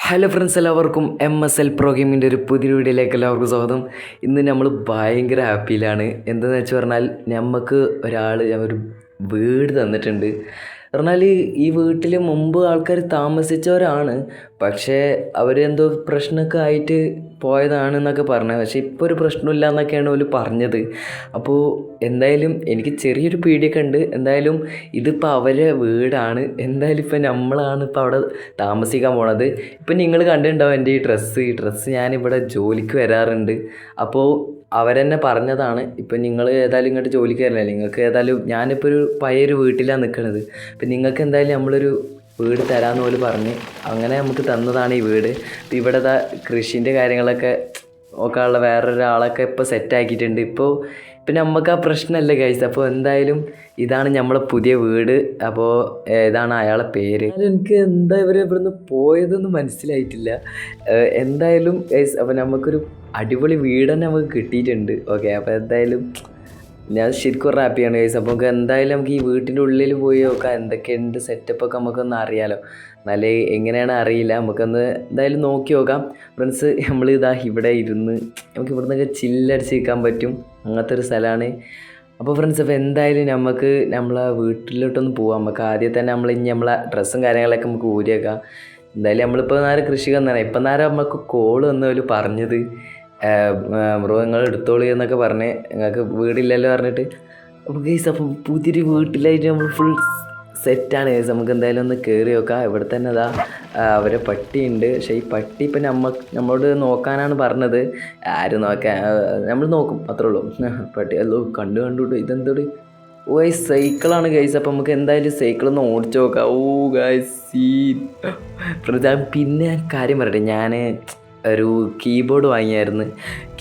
Hello friends, എല്ലാവർക്കും MSL pro ഗെയിമിൻ്റെ ഒരു പുതിയ വീഡിയോയിലേക്ക് എല്ലാവർക്കും സ്വാഗതം. ഇന്ന് നമ്മൾ ഭയങ്കര ഹാപ്പിയിലാണ്. എന്താണെന്ന് വെച്ച് പറഞ്ഞാൽ നമുക്ക് ഒരു വീട് തന്നിട്ടുണ്ട്. പറഞ്ഞാൽ ഈ വീട്ടിൽ മുമ്പ് ആൾക്കാർ താമസിച്ചവരാണ്, പക്ഷേ അവരെന്തോ പ്രശ്നമൊക്കെ ആയിട്ട് പോയതാണെന്നൊക്കെ പറഞ്ഞത്. പക്ഷേ ഇപ്പോൾ ഒരു പ്രശ്നമില്ല എന്നൊക്കെയാണ് അവർ പറഞ്ഞത്. അപ്പോൾ എന്തായാലും എനിക്ക് ചെറിയൊരു പേടിയൊക്കെ ഉണ്ട്. എന്തായാലും ഇതിപ്പോൾ അവരെ വീടാണ്. എന്തായാലും ഇപ്പോൾ നമ്മളാണ് ഇപ്പോൾ അവിടെ താമസിക്കാൻ പോണത്. ഇപ്പം നിങ്ങൾ കണ്ടിട്ടുണ്ടാവും എൻ്റെ ഈ ഡ്രസ്സ് ഞാനിവിടെ ജോലിക്ക് വരാറുണ്ട്. അപ്പോൾ അവരെന്നെ പറഞ്ഞതാണ്, ഇപ്പം നിങ്ങൾ ഏതായാലും ഇങ്ങോട്ട് ജോലിക്ക് വരില്ല, നിങ്ങൾക്ക് ഏതായാലും ഞാനിപ്പോൾ ഒരു പഴയൊരു വീട്ടിലാണ് നിൽക്കുന്നത്. അപ്പം നിങ്ങൾക്ക് എന്തായാലും നമ്മളൊരു വീട് തരാമെന്ന് പോലും പറഞ്ഞ് അങ്ങനെ നമുക്ക് തന്നതാണ് ഈ വീട്. ഇപ്പം ഇവിടെ കൃഷിൻ്റെ കാര്യങ്ങളൊക്കെ നോക്കാനുള്ള വേറൊരാളൊക്കെ ഇപ്പോൾ സെറ്റാക്കിയിട്ടുണ്ട്. ഇപ്പം നമുക്ക് ആ പ്രശ്നമല്ല ഗൈസ്. അപ്പോൾ എന്തായാലും ഇതാണ് നമ്മളെ പുതിയ വീട്. അപ്പോൾ ഇതാണ് അയാളെ പേര്. എനിക്ക് എന്താ ഇവിടുന്ന് പോയതെന്ന് മനസ്സിലായിട്ടില്ല. എന്തായാലും ഗൈസ്, അപ്പോൾ നമുക്കൊരു അടിപൊളി വീട് തന്നെ നമുക്ക് കിട്ടിയിട്ടുണ്ട്. ഓക്കെ, അപ്പോൾ എന്തായാലും ഞാൻ ശരിക്കും ഒരു ഹാപ്പിയാണ് ഗൈസ്. അപ്പോൾ നമുക്ക് എന്തായാലും നമുക്ക് ഈ വീട്ടിൻ്റെ ഉള്ളിൽ പോയി നോക്കാം എന്തൊക്കെയുണ്ട് സെറ്റപ്പൊക്കെ നമുക്കൊന്ന് അറിയാലോ. എന്നാലേ എങ്ങനെയാണ് അറിയില്ല, നമുക്കൊന്ന് എന്തായാലും നോക്കി നോക്കാം ഫ്രണ്ട്സ്. നമ്മളിതാ ഇവിടെ ഇരുന്ന് നമുക്ക് ഇവിടെ നിന്നൊക്കെ ചില്ലടിച്ച് നിൽക്കാൻ പറ്റും, അങ്ങനത്തെ ഒരു സ്ഥലമാണ്. അപ്പോൾ ഫ്രണ്ട്സ്, അപ്പോൾ എന്തായാലും നമുക്ക് നമ്മളെ വീട്ടിലോട്ടൊന്ന് പോവാം. നമുക്ക് ആദ്യം തന്നെ നമ്മളെ ഡ്രസ്സും കാര്യങ്ങളൊക്കെ നമുക്ക് ഊരിയേക്കാം. എന്തായാലും നമ്മളിപ്പോൾ നേരെ കൃഷി വന്നതാണ്. ഇപ്പം നേരെ നമുക്ക് കോള് വന്നവർ പറഞ്ഞത് ബ്രോ നിങ്ങൾ എടുത്തോളൂ എന്നൊക്കെ പറഞ്ഞ്, നിങ്ങൾക്ക് വീടില്ലല്ലോ പറഞ്ഞിട്ട്. അപ്പോൾ ഗൈസ്, അപ്പം പുതിയൊരു വീട്ടിലായിട്ട് നമ്മൾ ഫുൾ സെറ്റാണ് ഗൈസ്. നമുക്ക് എന്തായാലും ഒന്ന് കയറി നോക്കാം. ഇവിടെ തന്നെ അവരെ പട്ടിയുണ്ട്. പക്ഷേ ഈ പട്ടി ഇപ്പം നമ്മളോട് നോക്കാനാണ് പറഞ്ഞത്. ആരും നോക്കാൻ, നമ്മൾ നോക്കും, അത്രേ ഉള്ളൂ. പട്ടി അല്ലോ കണ്ടു ഇതെന്തോട് സൈക്കിളാണ് ഗൈസ്. അപ്പം നമുക്ക് എന്തായാലും സൈക്കിളൊന്ന് ഓടിച്ചു നോക്കാം. ഗൈസ് പിന്നെ കാര്യം പറയട്ടെ, ഞാൻ ഒരു കീബോർഡ് വാങ്ങിയായിരുന്നു.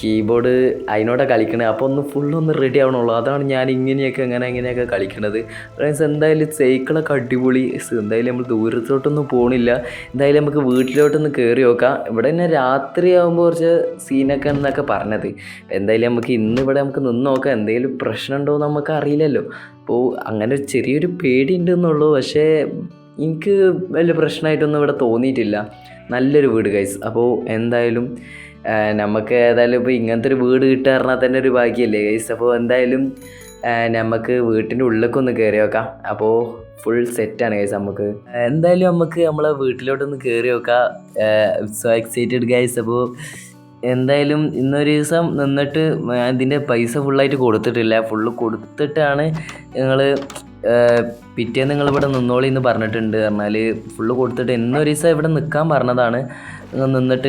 കീബോർഡ് അതിനോടെ കളിക്കണത്. അപ്പോൾ ഫുള്ളൊന്ന് റെഡി ആവണുള്ളൂ. അതാണ് ഞാൻ ഇങ്ങനെയൊക്കെ കളിക്കണത്. ഫ്രണ്ട്സ്, എന്തായാലും സൈക്കിളൊക്കെ അടിപൊളി. എന്തായാലും നമ്മൾ ദൂരത്തോട്ടൊന്നും പോകണില്ല. എന്തായാലും നമുക്ക് വീട്ടിലോട്ടൊന്ന് കയറി നോക്കാം. ഇവിടെ തന്നെ രാത്രി ആകുമ്പോൾ കുറച്ച് സീനൊക്കെ എന്നൊക്കെ പറഞ്ഞത്. എന്തായാലും നമുക്ക് ഇന്നിവിടെ നമുക്ക് നിന്ന് നോക്കാം. എന്തെങ്കിലും പ്രശ്നമുണ്ടോ എന്ന് നമുക്ക് അറിയില്ലല്ലോ. അപ്പോൾ അങ്ങനെ ചെറിയൊരു പേടി ഉണ്ടെന്നുള്ളൂ. പക്ഷേ എനിക്ക് വലിയ പ്രശ്നമായിട്ടൊന്നും ഇവിടെ തോന്നിയിട്ടില്ല. നല്ലൊരു വീട് ഗൈസ്. അപ്പോൾ എന്തായാലും നമുക്ക് ഏതായാലും ഇപ്പോൾ ഇങ്ങനത്തെ ഒരു വീട് കിട്ടുക പറഞ്ഞാൽ തന്നെ ഒരു ഭാഗ്യമല്ലേ ഗൈസ്. അപ്പോൾ എന്തായാലും നമുക്ക് വീട്ടിൻ്റെ ഉള്ളിലേക്കൊന്ന് കയറി നോക്കാം. അപ്പോൾ ഫുൾ സെറ്റാണ് ഗൈസ്. നമുക്ക് എന്തായാലും നമ്മളെ വീട്ടിലോട്ടൊന്ന് കയറി നോക്കാം. So excited guys. അപ്പോൾ എന്തായാലും ഇന്നൊരു ദിവസം നിന്നിട്ട് ഇതിൻ്റെ പൈസ ഫുള്ളായിട്ട് കൊടുത്തിട്ടില്ല. ഫുള്ള് കൊടുത്തിട്ടാണ് ഞങ്ങൾ പിറ്റേന്ന് നിങ്ങളിവിടെ നിന്നോളി എന്ന് പറഞ്ഞിട്ടുണ്ട്. പറഞ്ഞാൽ ഫുള്ള് കൊടുത്തിട്ട് ഇന്നൊരു ദിവസം ഇവിടെ നിൽക്കാൻ പറഞ്ഞതാണ്. നിന്നിട്ട്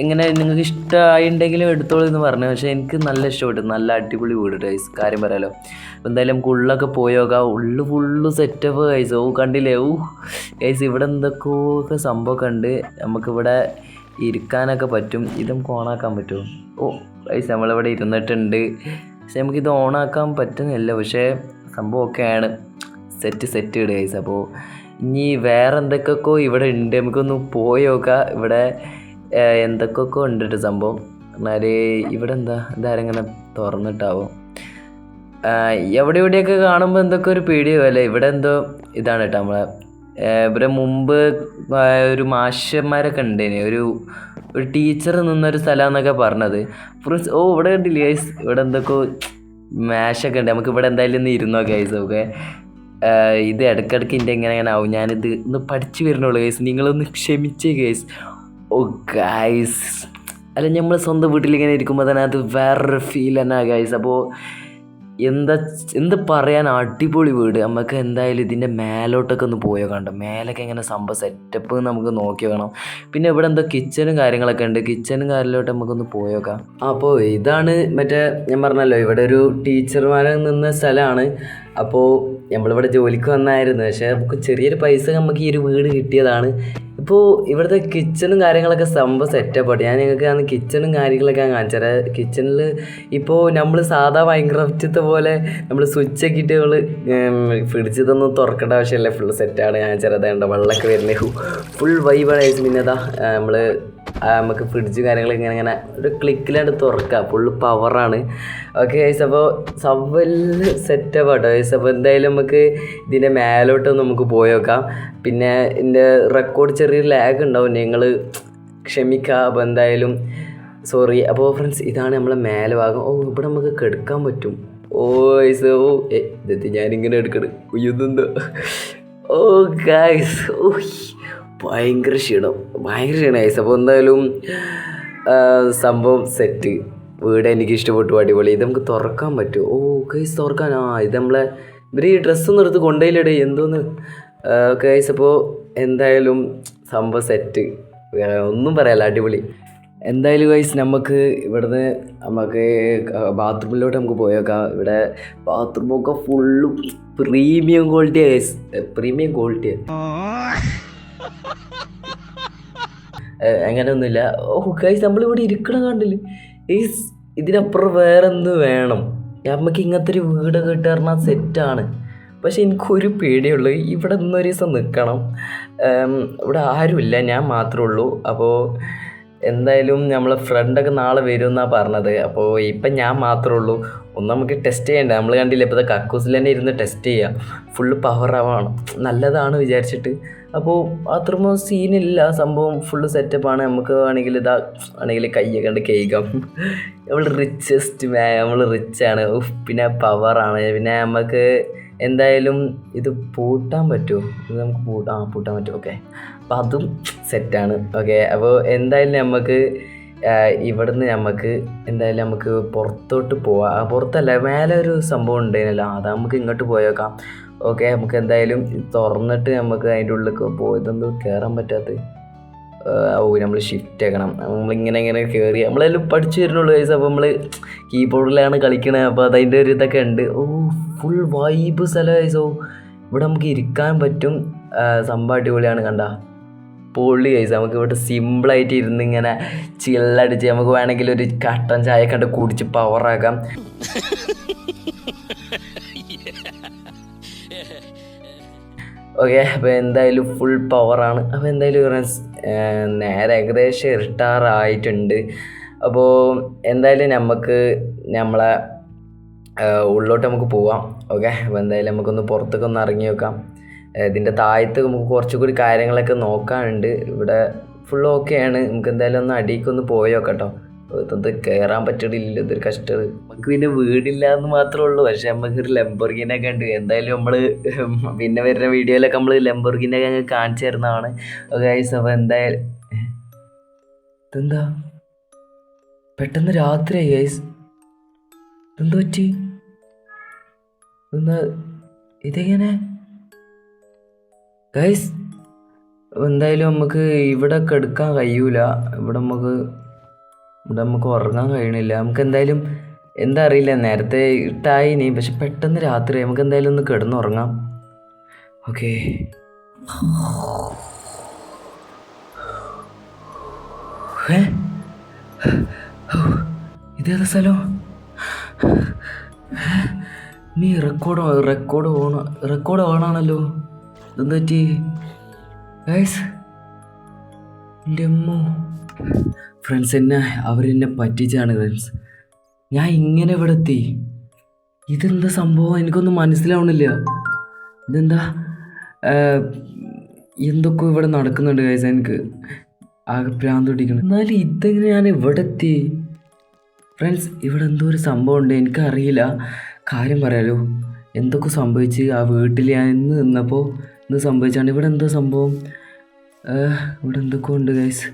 എങ്ങനെ നിങ്ങൾക്ക് ഇഷ്ടമായിട്ടുണ്ടെങ്കിലും എടുത്തോളൂ എന്ന് പറഞ്ഞു. പക്ഷേ എനിക്ക് നല്ല ഇഷ്ടപ്പെട്ടു. നല്ല അടിപൊളി വീട് ഗൈസ്, കാര്യം പറയാലോ. അപ്പോൾ എന്തായാലും നമുക്ക് ഉള്ളൊക്കെ പോയി നോക്കാം. ഉള്ളു ഫുള്ള് സെറ്റപ്പ് ഗൈസ്. കണ്ടില്ലേ ഗൈസ്, ഇവിടെ എന്തൊക്കെയൊക്കെ സംഭവമൊക്കെ ഉണ്ട്. നമുക്കിവിടെ ഇരിക്കാനൊക്കെ പറ്റും. ഇത് നമുക്ക് ഓണാക്കാൻ പറ്റുമോ? ഗൈസ്, നമ്മളിവിടെ ഇരുന്നിട്ടുണ്ട്. പക്ഷേ നമുക്കിത് ഓണാക്കാൻ പറ്റുന്നില്ല. പക്ഷേ സംഭവം ഒക്കെയാണ് സെറ്റ് ഇടുക ഗൈസ്. അപ്പോൾ ഇനി വേറെ എന്തൊക്കെയൊക്കെ ഇവിടെ ഉണ്ട്, നമുക്കൊന്ന് പോയി നോക്കാം. ഇവിടെ എന്തൊക്കെയൊക്കെ ഉണ്ട് സംഭവം. എന്നാൽ ഇവിടെ ഇതാരെങ്ങനെ തുറന്നിട്ടാവും. എവിടെയൊക്കെ കാണുമ്പോൾ എന്തൊക്കെ ഒരു പേടിയോ അല്ലേ. ഇവിടെ എന്തോ ഇതാണ് കേട്ടോ, ഇവിടെ മുമ്പ് ഒരു മാഷന്മാരൊക്കെ ഉണ്ടേനെ, ഒരു ടീച്ചർ നിന്നൊരു സ്ഥലമാണെന്നൊക്കെ പറഞ്ഞത്. ഫ്രണ്ട്സ്, ഇവിടെ കണ്ടില്ലേ ഗൈസ്, ഇവിടെ എന്തൊക്കെയോ മാഷൊക്കെ ഉണ്ട്. നമുക്ക് ഇവിടെ എന്തായാലും ഒന്ന് ഇരുന്നോ ഗൈസ്. ഓക്കെ, ഇത് ഇടയ്ക്കിടയ്ക്ക് ഇങ്ങനെ ആവും. ഞാനിത് ഒന്ന് പഠിച്ചു വരുന്നുള്ളൂ ഗൈസ്, നിങ്ങളൊന്ന് ക്ഷമിച്ചേ ഗൈസ്. ഗൈസ്, അല്ല നമ്മൾ സ്വന്തം വീട്ടിലിങ്ങനെ ഇരിക്കുമ്പോൾ തന്നെ അത് വേറൊരു ഫീൽ തന്നെ ഗൈസ്. അപ്പോൾ എന്ത് പറയാൻ, അടിപൊളി വീട്. നമുക്ക് എന്തായാലും ഇതിൻ്റെ മേലോട്ടൊക്കെ ഒന്ന് പോയോ കണ്ടോ. മേലൊക്കെ എങ്ങനെ സംഭവം സെറ്റപ്പ് നമുക്ക് നോക്കി നോക്കണം. പിന്നെ ഇവിടെ എന്തോ കിച്ചനും കാര്യങ്ങളൊക്കെ ഉണ്ട്. കിച്ചനും കാര്യത്തിലോട്ട് നമുക്കൊന്ന് പോയോക്കാം. അപ്പോൾ ഇതാണ് ഞാൻ പറഞ്ഞല്ലോ, ഇവിടെ ഒരു ടീച്ചർമാരെ നിന്ന സ്ഥലമാണ്. അപ്പോൾ നമ്മളിവിടെ ജോലിക്ക് വന്നായിരുന്നു. പക്ഷേ നമുക്ക് ചെറിയൊരു പൈസ നമുക്ക് ഈ ഒരു വീട് കിട്ടിയതാണ്. ഇപ്പോൾ ഇവിടുത്തെ കിച്ചണും കാര്യങ്ങളൊക്കെ സംഭവം സെറ്റപ്പാണ്. ഞാൻ നിങ്ങൾക്ക് കിച്ചണും കാര്യങ്ങളൊക്കെ കാണിച്ചത്. കിച്ചണിൽ ഇപ്പോൾ നമ്മൾ സാധാ മൈൻക്രാഫ്റ്റത്തെ പോലെ നമ്മൾ സ്വിച്ചൊക്കെ ഇട്ട് ഫ്രിഡ്ജിതൊന്നും തുറക്കേണ്ട ആവശ്യമില്ല. ഫുൾ സെറ്റാണ്. ഞാൻ ചെറുതായിട്ട് വെള്ളമൊക്കെ വരുന്നത് ഫുൾ വൈബാണ്. പിന്നെ നമ്മൾ നമുക്ക് ഫ്രിഡ്ജ് കാര്യങ്ങൾ ഇങ്ങനെ ഒരു ക്ലിക്കിലാണ്ട് തുറക്കുക. ഫുള്ള് പവറാണ്. ഓക്കെ ഗൈസ്, അപ്പോൾ സവല് സെറ്റപ്പ് ആട്ടോ ഗൈസ്. അപ്പോൾ എന്തായാലും നമുക്ക് ഇതിൻ്റെ മേലോട്ടൊന്ന് നമുക്ക് പോയി നോക്കാം. പിന്നെ ഇതിൻ്റെ റെക്കോർഡ് ചെറിയൊരു ലാഗ് ഉണ്ടാവും, നിങ്ങൾ ക്ഷമിക്കുക. അപ്പോൾ എന്തായാലും സോറി. അപ്പോൾ ഫ്രണ്ട്സ്, ഇതാണ് നമ്മളെ മേലെ ഭാഗം. ഇവിടെ നമുക്ക് കെടുക്കാൻ പറ്റും. ഗൈസ്, ഇതെത്തി ഞാനിങ്ങനെ എടുക്കണം. ഇതെന്തോ ഗൈസ്, ഭയങ്കര ക്ഷീണം ഗൈസ്. അപ്പോൾ എന്തായാലും സംഭവം സെറ്റ്. വീട് എനിക്ക് ഇഷ്ടപ്പെട്ടു, അടിപൊളി. ഇത് നമുക്ക് തുറക്കാൻ പറ്റുമോ? ഗൈസ് തുറക്കാൻ. ഇത് നമ്മളെ ഇവർ ഈ ഡ്രസ്സൊന്നും എടുത്ത് കൊണ്ടുപോയില്ലേ എന്തോന്ന്. ഗൈസ്, അപ്പോൾ എന്തായാലും സംഭവം സെറ്റ്, ഒന്നും പറയാല്ല, അടിപൊളി. എന്തായാലും ഗൈസ്, നമുക്ക് ഇവിടുന്ന് നമുക്ക് ബാത്റൂമിലോട്ട് നമുക്ക് പോയേക്കാം. ഇവിടെ ബാത്റൂമൊക്കെ ഫുള്ളും പ്രീമിയം ക്വാളിറ്റിയാണ് ഗൈസ്, പ്രീമിയം ക്വാളിറ്റിയാണ്. അങ്ങനെയൊന്നുമില്ല. ഗൈസ്, നമ്മളിവിടെ ഇരിക്കണ കണ്ടില്ലേ ഗൈസ്, ഇതിനപ്പുറം വേറെ എന്ത് വേണം? നമുക്ക് ഇങ്ങനത്തെ ഒരു വീടൊക്കെ കിട്ടുക പറഞ്ഞാൽ സെറ്റാണ്. പക്ഷെ എനിക്കൊരു പേടിയുള്ളൂ, ഇവിടെ ഇന്നൊരു ദിവസം നിൽക്കണം. ഇവിടെ ആരുമില്ല, ഞാൻ മാത്രമേ ഉള്ളൂ. അപ്പോൾ എന്തായാലും നമ്മളെ ഫ്രണ്ടൊക്കെ നാളെ വരുമെന്നാണ് പറഞ്ഞത്. അപ്പോൾ ഇപ്പം ഞാൻ മാത്രമേ ഉള്ളൂ. ഒന്ന് നമുക്ക് ടെസ്റ്റ് ചെയ്യണ്ടേ? നമ്മൾ കണ്ടില്ല ഇപ്പോൾ കക്കൂസിൽ തന്നെ ഇരുന്ന് ടെസ്റ്റ് ചെയ്യാം. ഫുള്ള് പവറാവണം, നല്ലതാണ് വിചാരിച്ചിട്ട്. അപ്പോൾ അത്രമോ സീനില്ല, സംഭവം ഫുള്ള് സെറ്റപ്പാണ്. നമുക്ക് വേണമെങ്കിൽ ആണെങ്കിൽ കയ്യൊക്കെ കണ്ട് കേൾക്കാം. നമ്മൾ നമ്മൾ റിച്ചാണ്. പിന്നെ പവറാണ്. പിന്നെ നമുക്ക് എന്തായാലും ഇത് പൂട്ടാൻ പറ്റുമോ? ഇത് നമുക്ക് പൂട്ടാൻ പറ്റും. ഓക്കെ, അപ്പോൾ അതും സെറ്റാണ്. ഓക്കെ, അപ്പോൾ എന്തായാലും നമുക്ക് ഇവിടുന്ന് നമുക്ക് പുറത്തോട്ട് പോവാം. പുറത്തല്ല, മേലെ ഒരു സംഭവം ഉണ്ടായിരുന്നല്ലോ, അത് നമുക്ക് ഇങ്ങോട്ട് പോയേക്കാം. ഓക്കെ, നമുക്ക് എന്തായാലും തുറന്നിട്ട് നമുക്ക് അതിൻ്റെ ഉള്ളിലേക്ക് പോയതെന്തോ കയറാൻ പറ്റാത്ത. നമ്മൾ ഷിഫ്റ്റ് ആക്കണം. നമ്മളിങ്ങനെ കയറി നമ്മളെല്ലാം പഠിച്ചു വരുന്നുള്ളൂ ഗൈസ്. അപ്പോൾ നമ്മൾ കീബോർഡിലാണ് കളിക്കണത്. അപ്പോൾ അതിൻ്റെ ഒരു ഇതൊക്കെ ഉണ്ട്. ഫുൾ വൈബ് സ്ഥലം ഗൈസ്. ഇവിടെ നമുക്ക് ഇരിക്കാൻ പറ്റും. സംഭവം അടിപൊളിയാണ്, കണ്ട പൊള്ളി ഗൈസ്. നമുക്ക് ഇവിടെ സിമ്പിളായിട്ട് ഇരുന്ന് ഇങ്ങനെ ചില്ലടിച്ച് നമുക്ക് വേണമെങ്കിൽ ഒരു കട്ടൻ ചായ കണ്ട് കുടിച്ച് പവറാക്കാം. ഓക്കെ, അപ്പോൾ എന്തായാലും ഫുൾ പവറാണ്. അപ്പോൾ എന്തായാലും നേരെ ഏകദേശം ഇരുട്ടാറായിട്ടുണ്ട്. അപ്പോൾ എന്തായാലും നമ്മളെ ഉള്ളോട്ട് നമുക്ക് പോവാം. ഓക്കെ, അപ്പോൾ എന്തായാലും നമുക്കൊന്ന് പുറത്തേക്ക് ഒന്ന് ഇറങ്ങി നോക്കാം. ഇതിൻ്റെ താഴത്ത് നമുക്ക് കുറച്ചുകൂടി കാര്യങ്ങളൊക്കെ നോക്കാനുണ്ട്. ഇവിടെ ഫുൾ ഓക്കെയാണ്. നമുക്ക് എന്തായാലും ഒന്ന് അടിക്കൊന്ന് പോയി നോക്കാം കേട്ടോ. ഇത് കയറാൻ പറ്റണില്ല, ഇതൊരു കഷ്ടം. നമുക്ക് പിന്നെ വീടില്ല എന്ന് മാത്രമേ ഉള്ളൂ. പക്ഷെ നമുക്കൊരു ലംബോർഗിനൊക്കെ ഉണ്ട്. എന്തായാലും നമ്മൾ പിന്നെ വരുന്ന വീഡിയോയിലൊക്കെ നമ്മൾ ലംബോർഗിനൊക്കെ അങ്ങ് കാണിച്ചു തരുന്നതാണ് ഗൈസ്. അപ്പോൾ എന്തായാലും ഇതെന്താ പെട്ടെന്ന് രാത്രിയായി ഗൈസ്, എന്ത് പറ്റി? ഇതെങ്ങനെ ഗൈസ്? എന്തായാലും നമുക്ക് ഇവിടെ എടുക്കാൻ കഴിയൂല. ഇവിടെ നമുക്ക് ഉറങ്ങാൻ കഴിയണില്ല. നമുക്ക് എന്തായാലും എന്താ അറിയില്ല, നേരത്തെ ഇട്ടായിനി, പക്ഷെ പെട്ടെന്ന് രാത്രി. നമുക്ക് എന്തായാലും ഒന്ന് കിടന്നുറങ്ങാം. ഓക്കെ, ഇതേതാ സ്ഥലം? നീ റെക്കോർഡ് ഓണാണല്ലോ. ഇതെന്താ പറ്റി ഗൈസ്? എൻ്റെ അമ്മോ ഫ്രണ്ട്സ്, അവരെന്നെ പറ്റിച്ചാണ് ഫ്രണ്ട്സ്. ഞാൻ ഇങ്ങനെ ഇവിടെ എത്തി. ഇതെന്താ സംഭവം? എനിക്കൊന്നും മനസ്സിലാവണില്ല. ഇതെന്താ എന്തൊക്കെ ഇവിടെ നടക്കുന്നുണ്ട് ഗൈസ്. എനിക്ക് ആകെ ഭ്രാന്ത് പിടിക്കണം. എന്നാലും ഇതെങ്ങനെ ഞാൻ ഇവിടെ എത്തി ഫ്രണ്ട്സ്? ഇവിടെ എന്തോ ഒരു സംഭവം ഉണ്ട്, എനിക്കറിയില്ല. കാര്യം പറയാലോ, എന്തൊക്കെ സംഭവിച്ച് ആ വീട്ടിൽ ഞാൻ ഇന്ന് നിന്നപ്പോൾ എന്ത് സംഭവിച്ചാണ്. ഇവിടെ എന്തോ സംഭവം, ഇവിടെ എന്തൊക്കെ ഉണ്ട് ഗൈസ്.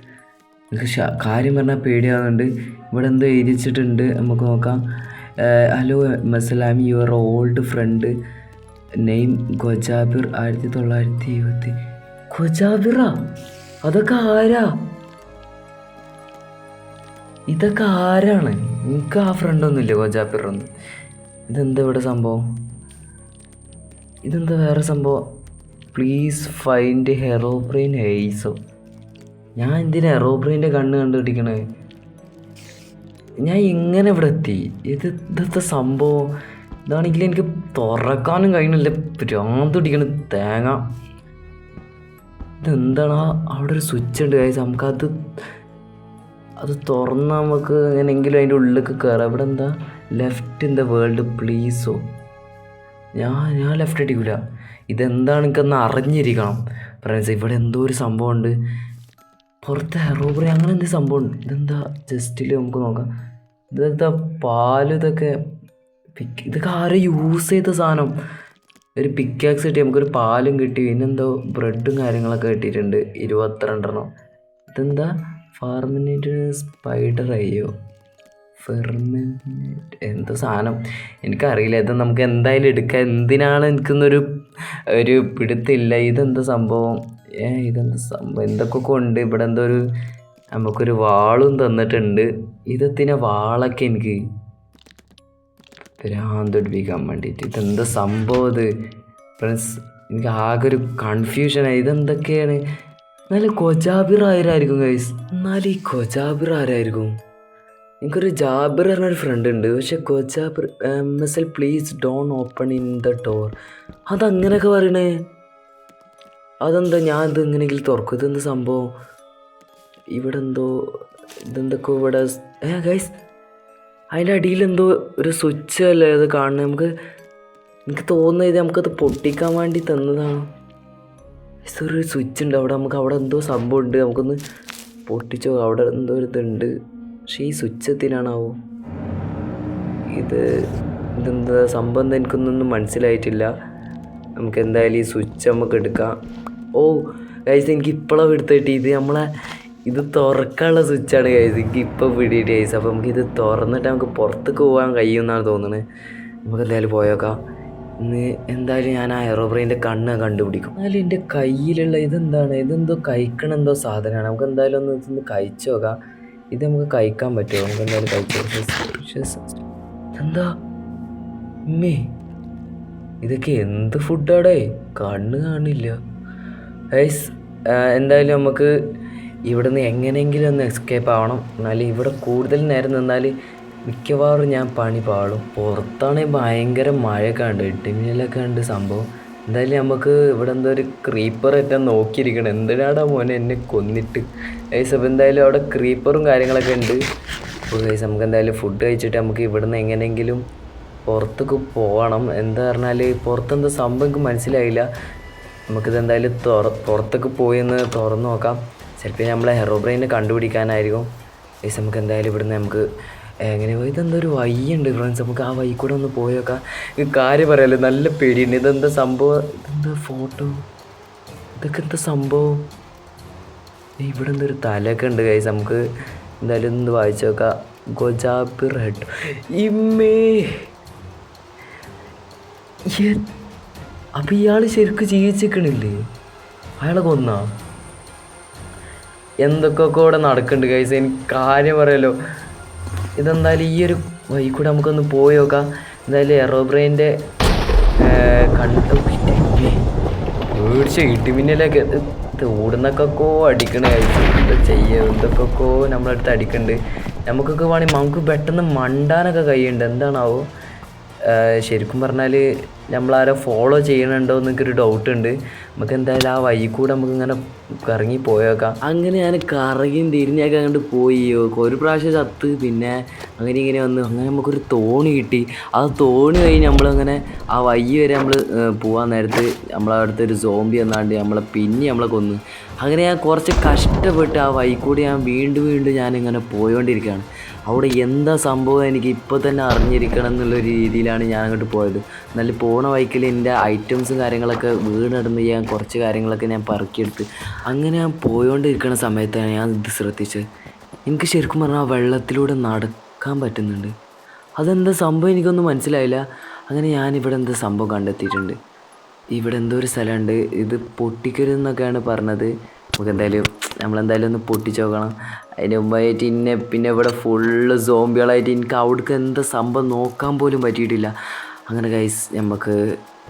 എനിക്ക് കാര്യം പറഞ്ഞാൽ പേടിയാകുന്നുണ്ട്. ഇവിടെ എന്തോ എഴുതിച്ചിട്ടുണ്ട്, നമുക്ക് നോക്കാം. ഹലോ മസലാമി, യുവർ ഓൾഡ് ഫ്രണ്ട്, നെയിം ഗൊജാബിർ, 1970. ഗൊജാബിറാ? അതൊക്കെ ആരാ? ഇതൊക്കെ ആരാണ്? എനിക്ക് ആ ഫ്രണ്ടൊന്നുമില്ല ഗൊജാബിറൊന്നും. ഇതെന്താ ഇവിടെ സംഭവം? ഇതെന്താ വേറെ സംഭവം? പ്ലീസ് ഫൈൻഡ് ഹെറോബ്രെയിൻ ഹെയ്സോ. ഞാൻ എന്തിനാ ഹെറോബ്രെയിൻ്റെ കണ്ണ് കണ്ടുപിടിക്കണേ? ഞാൻ ഇങ്ങനെ ഇവിടെ എത്തി. ഇതത്തെ സംഭവം ഇതാണെങ്കിൽ എനിക്ക് തുറക്കാനും കഴിയണില്ല, ഭ്രാന്ത് പിടിക്കണ തേങ്ങ. ഇതെന്താണ്? അവിടെ ഒരു സ്വിച്ച് ഉണ്ട് ഗൈസ്, നമുക്കത് അത് തുറന്ന് നമുക്ക് എങ്ങനെയെങ്കിലും അതിൻ്റെ ഉള്ളിലേക്ക് കയറാം. ഇവിടെ എന്താ ലെഫ്റ്റ് ഇൻ ദ വേൾഡ് പ്ലീസോ? ഞാൻ ലെഫ്റ്റ് അടിക്കില്ല. ഇതെന്താണ് എനിക്കൊന്ന് അറിഞ്ഞിരിക്കണം ഫ്രണ്ട്സ്. ഇവിടെ എന്തോ ഒരു സംഭവമുണ്ട് പുറത്ത്. ഹെറോബ്രി അങ്ങനെ എന്ത് സംഭവമുണ്ട്? ഇതെന്താ ജസ്റ്റിൽ നമുക്ക് നോക്കാം. ഇതെന്താ പാലും ഇതൊക്കെ ഇതൊക്കെ ആരും യൂസ് ചെയ്ത സാധനം. ഒരു പിക്കാക്സ് കിട്ടി, നമുക്കൊരു പാലും കിട്ടി, പിന്നെന്തോ ബ്രെഡും കാര്യങ്ങളൊക്കെ കിട്ടിയിട്ടുണ്ട് 22 ഇതെന്താ ഫാർമിനേറ്റ് സ്പൈഡർ അയ്യോ ഫെർമിനേറ്റ് എന്താ സാധനം എനിക്കറിയില്ല. ഇത് നമുക്ക് എന്തായാലും എടുക്കാം. എന്തിനാണ് എനിക്കൊന്നൊരു പിടുത്തില്ല. ഇതെന്താ സംഭവം? ഇതെന്താ സംഭവം? എന്തൊക്കെ ഉണ്ട് ഇവിടെ. എന്തോ നമുക്കൊരു വാളും തന്നിട്ടുണ്ട്. ഇതെത്തിനെ വാളൊക്കെ എനിക്ക് ഭ്രാന്തൊടിപ്പിക്കാൻ വേണ്ടിയിട്ട്. ഇതെന്താ സംഭവം ഇത് ഫ്രണ്ട്സ്? എനിക്ക് ആകെ ഒരു കൺഫ്യൂഷനായി. ഇതെന്തൊക്കെയാണ്? എന്നാലും കൊജാബിർ ആരായിരിക്കും ഗൈസ്? എന്നാലും ഈ കൊജാബിർ ആരായിരിക്കും? എനിക്കൊരു ജാബിർ പറഞ്ഞൊരു ഫ്രണ്ട് ഉണ്ട്, പക്ഷെ കൊജാബിർ MSL please don't open in the door. അതങ്ങനെയൊക്കെ പറയണേ. അതെന്താ ഞാൻ ഇത് എങ്ങനെയെങ്കിലും തുറക്കും? ഇതെന്താ സംഭവം? ഇവിടെ എന്തോ ഇതെന്തൊക്കെ ഇവിടെ ഗൈസ് അതിൻ്റെ അടിയിലെന്തോ ഒരു സ്വിച്ച് അല്ലേ അത് കാണുന്നത്? എനിക്ക് തോന്നുന്നത് നമുക്കത് പൊട്ടിക്കാൻ വേണ്ടി തന്നതാണ്. ഒരു സ്വിച്ച് ഉണ്ട് അവിടെ. നമുക്ക് അവിടെ എന്തോ സംഭവം ഉണ്ട്, നമുക്കൊന്ന് പൊട്ടിച്ചോ. അവിടെ എന്തോ ഒരു ഇതുണ്ട്, പക്ഷേ ഈ സ്വിച്ച് എത്തിനാണാവോ? ഇതെന്താ സംഭവം എന്താ എനിക്കൊന്നും മനസ്സിലായിട്ടില്ല. നമുക്ക് എന്തായാലും ഈ സ്വിച്ച് നമുക്ക് എടുക്കാം. ഓ ഗൈസ് എനിക്ക് ഇപ്പോഴാണ് എടുത്ത് കിട്ടി. ഇത് തുറക്കാനുള്ള സ്വിച്ചാണ് ഗൈസ്. എനിക്ക് ഇപ്പോൾ പിടിയിട്ട് ഗൈസ്. അപ്പോൾ നമുക്കിത് തുറന്നിട്ട് നമുക്ക് പുറത്തേക്ക് പോകാൻ കഴിയുമെന്നാണ് തോന്നുന്നത്. നമുക്ക് എന്തായാലും പോയേക്കാം. ഇന്ന് എന്തായാലും ഞാൻ ആ ഹെറോബ്രെയിൻ്റെ കണ്ണ് കണ്ടുപിടിക്കും. എന്നാലും എൻ്റെ കയ്യിലുള്ള ഇതെന്താണ്? ഇതെന്തോ കഴിക്കണം എന്തോ സാധനമാണ്. നമുക്ക് എന്തായാലും ഒന്ന് ഇതൊന്ന് കഴിച്ചു നോക്കാം. ഇത് നമുക്ക് കഴിക്കാൻ പറ്റുമോ? നമുക്ക് എന്തായാലും കഴിച്ചു. എന്താ ഉമ്മേ ഇതൊക്കെ എന്ത് ഫുഡാടേ? കണ്ണ് കാണില്ല ഗൈസ്. എന്തായാലും നമുക്ക് ഇവിടെ നിന്ന് എങ്ങനെയെങ്കിലും ഒന്ന് എസ്കേപ്പ് ആവണം. എന്നാലും ഇവിടെ കൂടുതൽ നേരം നിന്നാൽ മിക്കവാറും ഞാൻ പണി പാളും. പുറത്താണെങ്കിൽ ഭയങ്കര മഴയൊക്കെ ഉണ്ട്, ഇടിമിന്നലൊക്കെ ഉണ്ട് സംഭവം. എന്തായാലും നമുക്ക് ഇവിടെ എന്തോ ഒരു ക്രീപ്പർ ഏറ്റവും നോക്കിയിരിക്കണം. എന്തിനാടാ മോനെ എന്നെ കൊന്നിട്ട് ഗൈസ്. അപ്പോൾ എന്തായാലും അവിടെ ക്രീപ്പറും കാര്യങ്ങളൊക്കെ ഉണ്ട്. അപ്പോൾ ഗൈസ് നമുക്ക് എന്തായാലും ഫുഡ് കഴിച്ചിട്ട് നമുക്ക് ഇവിടെ നിന്ന് എങ്ങനെയെങ്കിലും പുറത്തേക്ക് പോകണം. എന്താ പറഞ്ഞാൽ പുറത്തെന്താ സംഭവം എനിക്ക് മനസ്സിലായില്ല. നമുക്കിത് എന്തായാലും പുറത്തേക്ക് പോയി ഒന്ന് തുറന്ന് നോക്കാം. ചിലപ്പോൾ നമ്മളെ ഹെറോബ്രെയിനെ കണ്ടുപിടിക്കാനായിരിക്കും ഗൈസ്. നമുക്ക് എന്തായാലും ഇവിടുന്ന് നമുക്ക് എങ്ങനെ പോയി? ഇതെന്താ ഒരു വഴിയുണ്ട് ഫ്രണ്ട്സ്, നമുക്ക് ആ വഴി കൂടെ ഒന്ന് പോയേക്കാം. ഈ കാര്യം പറയാമല്ലോ, നല്ല പേടിയുണ്ട്. ഇതെന്താ സംഭവം? ഇതെന്താ ഫോട്ടോ? ഇതൊക്കെ എന്താ സംഭവം? ഇവിടെ എന്തൊരു തലയൊക്കെ ഉണ്ട് ഗൈസ്. നമുക്ക് എന്തായാലും ഒന്ന് വായിച്ചു നോക്കാം. ഗൊജാബിർ ഹെഡ് ഇമ്മേ. അപ്പം ഇയാൾ ശരിക്കും ജീവിച്ചിരിക്കണില്ലേ? അയാളെ കൊന്നാ? എന്തൊക്കെ ഇവിടെ നടക്കുന്നുണ്ട് ഗൈസ്. എനിക്ക് കാര്യം പറയാലോ. ഇതെന്തായാലും ഈ ഒരു വഴി കൂടെ നമുക്കൊന്ന് പോയി നോക്കാം. എന്തായാലും ഹെറോബ്രെയിൻ്റെ പേടിച്ച ഇടിമിന്നലൊക്കെ ഓടുന്നൊക്കെക്കോ അടിക്കണ കഴിച്ചു. എന്താ ചെയ്യുക? എന്തൊക്കെക്കോ നമ്മളടുത്ത് അടിക്കുന്നുണ്ട്. നമുക്കൊക്കെ വേണമെങ്കിൽ നമുക്ക് പെട്ടെന്ന് മണ്ടാനൊക്കെ കഴിയുന്നുണ്ട്. എന്താണാവോ? ശരിക്കും പറഞ്ഞാൽ നമ്മളാരെ ഫോളോ ചെയ്യണുണ്ടോ എന്നൊക്കെ ഒരു ഡൗട്ടുണ്ട്. നമുക്ക് എന്തായാലും ആ വഴി കൂടെ നമുക്കിങ്ങനെ കറങ്ങി പോയേക്കാം. അങ്ങനെ ഞാൻ കറങ്ങിയും തിരിഞ്ഞൊക്കെ അങ്ങോട്ട് പോയി. ഒരു പ്രാവശ്യം ചത്ത്, പിന്നെ അങ്ങനെ ഇങ്ങനെ വന്നു. അങ്ങനെ നമുക്കൊരു തോണി കിട്ടി. ആ തോണി കഴിഞ്ഞ് നമ്മളങ്ങനെ ആ വഴി വരെ നമ്മൾ പോകാൻ നേരത്ത് നമ്മളെ അടുത്തൊരു സോംബി വന്നാണ്ട് നമ്മളെ കൊന്നു. അങ്ങനെ ഞാൻ കുറച്ച് കഷ്ടപ്പെട്ട് ആ വഴി കൂടി ഞാൻ വീണ്ടും ഞാനിങ്ങനെ പോയോണ്ടിരിക്കുകയാണ്. അവിടെ എന്താ സംഭവം എനിക്ക് ഇപ്പോൾ തന്നെ അറിഞ്ഞിരിക്കണം എന്നുള്ളൊരു രീതിയിലാണ് ഞാൻ അങ്ങോട്ട് പോയത്. എന്നാലും പോണ വഴിക്കിൽ എൻ്റെ ഐറ്റംസും കാര്യങ്ങളൊക്കെ വീണിടുന്ന് ഞാൻ കുറച്ച് കാര്യങ്ങളൊക്കെ ഞാൻ പറക്കിയെടുത്ത് അങ്ങനെ ഞാൻ പോയോണ്ടിരിക്കുന്ന സമയത്താണ് ഞാൻ ഇത് ശ്രദ്ധിച്ചത്. എനിക്ക് ശരിക്കും പറഞ്ഞാൽ ആ വെള്ളത്തിലൂടെ നടക്കാൻ പറ്റുന്നുണ്ട്. അതെന്താ സംഭവം എനിക്കൊന്നും മനസ്സിലായില്ല. അങ്ങനെ ഞാനിവിടെ എന്താ സംഭവം കണ്ടെത്തിയിട്ടുണ്ട്. ഇവിടെ എന്തോ ഒരു സ്ഥലമുണ്ട്. ഇത് പൊട്ടിക്കരുതെന്നൊക്കെയാണ് പറഞ്ഞത്. നമുക്ക് നമ്മളെന്തായാലും ഒന്ന് പൊട്ടിച്ച് നോക്കണം. അതിന് മുമ്പായിട്ട് പിന്നെ ഇവിടെ ഫുള്ള് സോംബികളായിട്ട് എനിക്ക് അവിടേക്ക് എന്താ സംഭവം നോക്കാൻ പോലും പറ്റിയിട്ടില്ല. അങ്ങനെ ഗൈസ് നമുക്ക്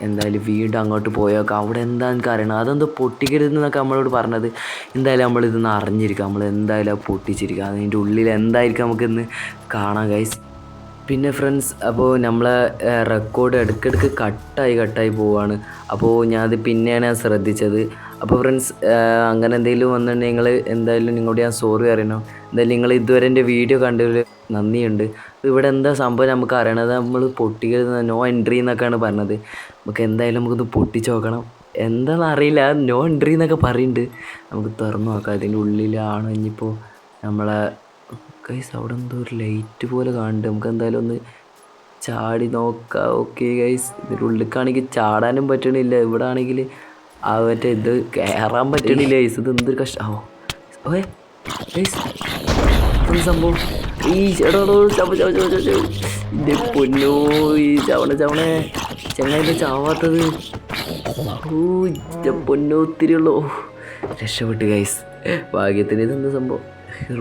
എന്തായാലും വീണ്ടും അങ്ങോട്ട് പോയേക്കാം. അവിടെ എന്താ എനിക്ക് അറിയണം. അതെന്തോ പൊട്ടിക്കരുതെന്നൊക്കെ നമ്മളോട് പറഞ്ഞത്. എന്തായാലും നമ്മളിതൊന്ന് അറിഞ്ഞിരിക്കാം. നമ്മൾ എന്തായാലും പൊട്ടിച്ചിരിക്കാം. അതിൻ്റെ ഉള്ളിൽ എന്തായിരിക്കും നമുക്കിന്ന് കാണാം ഗൈസ്. പിന്നെ ഫ്രണ്ട്സ്, അപ്പോൾ നമ്മളെ റെക്കോർഡ് ഇടയ്ക്കിടയ്ക്ക് കട്ടായി പോവുകയാണ്. അപ്പോൾ ഞാനത് പിന്നെയാണ് ശ്രദ്ധിച്ചത്. അപ്പോൾ ഫ്രണ്ട്സ് അങ്ങനെ എന്തെങ്കിലും വന്നിട്ടുണ്ടെങ്കിൽ നിങ്ങൾ എന്തായാലും നിങ്ങളോട് ഞാൻ സോറി അറിയണം. എന്തായാലും നിങ്ങൾ ഇതുവരെ എൻ്റെ വീഡിയോ കണ്ടതിൽ നന്ദിയുണ്ട്. ഇവിടെ എന്താ സംഭവം നമുക്ക് അറിയണത്, നമ്മൾ പൊട്ടിക്കരുത് നോ എൻട്രി എന്നൊക്കെയാണ് പറഞ്ഞത്. നമുക്ക് എന്തായാലും നമുക്കിത് പൊട്ടിച്ച് നോക്കണം. എന്താണെന്ന് അറിയില്ല, നോ എൻട്രി എന്നൊക്കെ പറയുന്നുണ്ട്. നമുക്ക് തുറന്നു നോക്കാം അതിൻ്റെ ഉള്ളിലാണോ ഇനിയിപ്പോൾ നമ്മളെ ഗൈസ്. അവിടെ എന്തോ ഒരു ലൈറ്റ് പോലെ കാണുന്നുണ്ട്. നമുക്ക് എന്തായാലും ഒന്ന് ചാടി നോക്കാം. ഓക്കെ ഗൈസ്, ഇതിൻ്റെ ഉള്ളിലേക്കാണെങ്കിൽ ചാടാനും പറ്റണില്ല. ഇവിടെ ആണെങ്കിൽ മറ്റേ ഇത് കയറാൻ പറ്റണില്ല ഗൈസ്. ഇത് എന്തൊരു കഷ്ടം. ഓ ഗൈസ് സംഭവം ഈ എൻ്റെ പൊന്നോ, ഈ ചവണേ ചങ്ങായിൻ്റെ ചാവാത്തത്. പൊന്നോ ഒത്തിരിയുള്ളൂ. രക്ഷപ്പെട്ട് ഗൈസ്, ഭാഗ്യത്തിന്. ഇതെന്താ സംഭവം?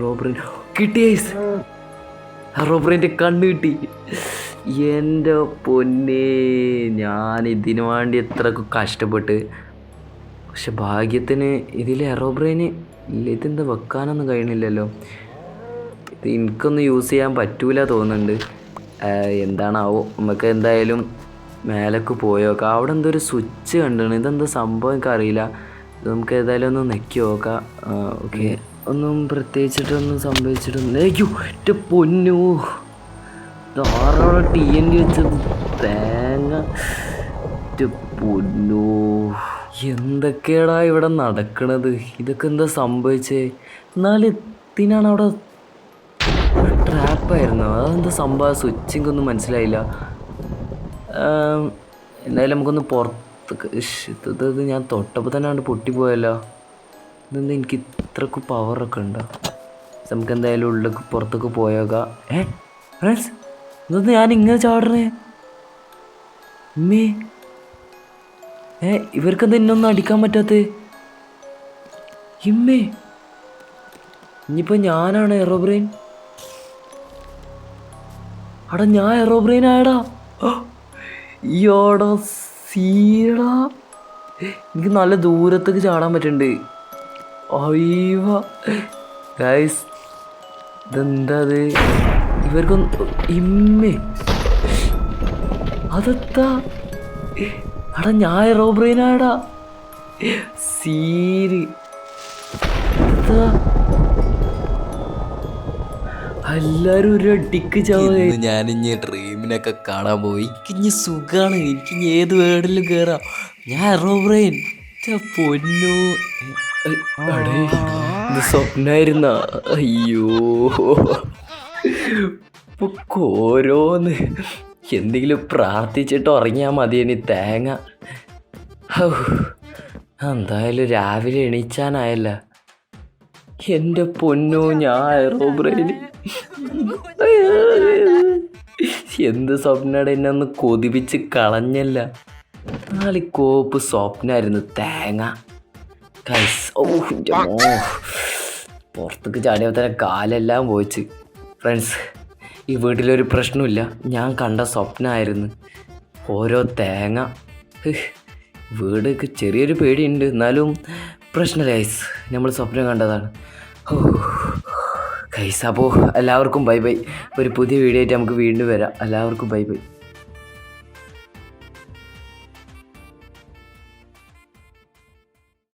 റോബ്രിൻ കിട്ടി ഗൈസ്. റോബ്രിൻ്റെ കണ്ണ് കിട്ടി. എൻ്റെ പൊന്നേ, ഞാൻ ഇതിനു വേണ്ടി എത്രയൊക്കെ കഷ്ടപ്പെട്ട്. പക്ഷെ ഭാഗ്യത്തിന് ഇതിൽ എറോബ്രെയിന് ഇല്ല. ഇതെന്താ വെക്കാനൊന്നും കഴിയണില്ലല്ലോ. ഇത് എനിക്കൊന്നും യൂസ് ചെയ്യാൻ പറ്റൂല തോന്നുന്നുണ്ട്. എന്താണാവോ. നമുക്ക് എന്തായാലും മേലേക്ക് പോയോക്കാം. അവിടെ എന്തോ ഒരു സ്വിച്ച് കണ്ടാണ്. ഇതെന്താ സംഭവം എനിക്കറിയില്ല. നമുക്ക് ഏതായാലും ഒന്ന് നെക്കി നോക്കാം. ഓക്കെ, ഒന്നും പ്രത്യേകിച്ചിട്ടൊന്നും സംഭവിച്ചിട്ടൊന്നും. അയ്യോ എൻ്റെ പൊന്നു, ധാരാളം TNT വെച്ചത് തേങ്ങ. എൻ്റെ പൊന്നു, എന്തൊക്കെയാടാ ഇവിടെ നടക്കണത്? ഇതൊക്കെ എന്താ സംഭവിച്ചേ? എന്നാലും എത്തിനാണ് അവിടെ ട്രാപ്പായിരുന്നു. അതെന്താ സംഭവം? സ്വിച്ചിങ്ങൊന്നും മനസ്സിലായില്ല. എന്തായാലും നമുക്കൊന്ന് പുറത്ത്. ഇത് ഞാൻ തൊട്ടപ്പോൾ തന്നെ അവിടെ പൊട്ടിപ്പോയല്ലോ. ഇതെന്താ എനിക്ക് ഇത്രക്ക് പവറൊക്കെ ഉണ്ടോ? നമുക്ക് എന്തായാലും ഉള്ളിലേക്ക് പുറത്തേക്ക് പോയേക്കാം. ഫ്രണ്ട്സ്, ഇതൊന്ന് ഞാൻ ഇങ്ങനെ ചാടണേ. ഇവർക്കെന്താ ഇന്നൊന്നും അടിക്കാൻ പറ്റാത്ത? ഇമ്മേ, ഇനിയിപ്പോൾ ഞാനാണ് എറോബ്രെയിൻ. അടാ ഞാൻ എറോബ്രെയിൻ ആയടാ. യോടാ സീടാ, എനിക്ക് നല്ല ദൂരത്തേക്ക് ചാടാൻ പറ്റുന്നുണ്ട്. അയ്യോ ഗൈസ്, ഇതെന്താ അത്? ഇവർക്കൊന്ന് ഇമ്മേ അതെത്താ? അടാ ഞാൻ എറോബ്രെയിനാടാ. സീര് എല്ലാരും ഒരു അടിക്ക് ചാവേ. ഞാനിഞ്ഞ് ഡ്രീമിനൊക്കെ കാണാൻ പോയി. എനിക്കിഞ്ഞ് സുഖാണ്. എനിക്കിഞ്ഞ് ഏത് വേർഡിലും കയറാം. ഞാൻ എറോബ്രെയിൻ. പൊന്നു, ഇത് സ്വപ്നായിരുന്ന. അയ്യോ, ഓരോന്ന് എന്തെങ്കിലും പ്രാർത്ഥിച്ചിട്ട് ഉറങ്ങിയാൽ മതിയെനി തേങ്ങ. എന്തായാലും രാവിലെ എണീച്ചാനായല്ല. എൻ്റെ പൊന്നോ, ഞാൻ എറോബ്രെയിൻ. എന്ത് സ്വപ്നയുടെ എന്നെ ഒന്ന് കൊതിപ്പിച്ച് കളഞ്ഞല്ല. കോപ്പ് സ്വപ്നമായിരുന്നു തേങ്ങ. പുറത്തേക്ക് ചാടിയപ്പോൾ തന്നെ കാലെല്ലാം പോയിച്ച്. ഫ്രണ്ട്സ്, ഈ വീട്ടിലൊരു പ്രശ്നമില്ല. ഞാൻ കണ്ട സ്വപ്നമായിരുന്നു ഓരോ തേങ്ങ. വീടൊക്കെ ചെറിയൊരു പേടിയുണ്ട്, എന്നാലും പ്രശ്നമില്ല ഗൈസ്. നമ്മൾ സ്വപ്നം കണ്ടതാണ്. ഗൈസ്, അപ്പോൾ എല്ലാവർക്കും ബൈ ബൈ. ഒരു പുതിയ വീഡിയോ ആയിട്ട് നമുക്ക് വീണ്ടും വരാം. എല്ലാവർക്കും ബൈ ബൈ.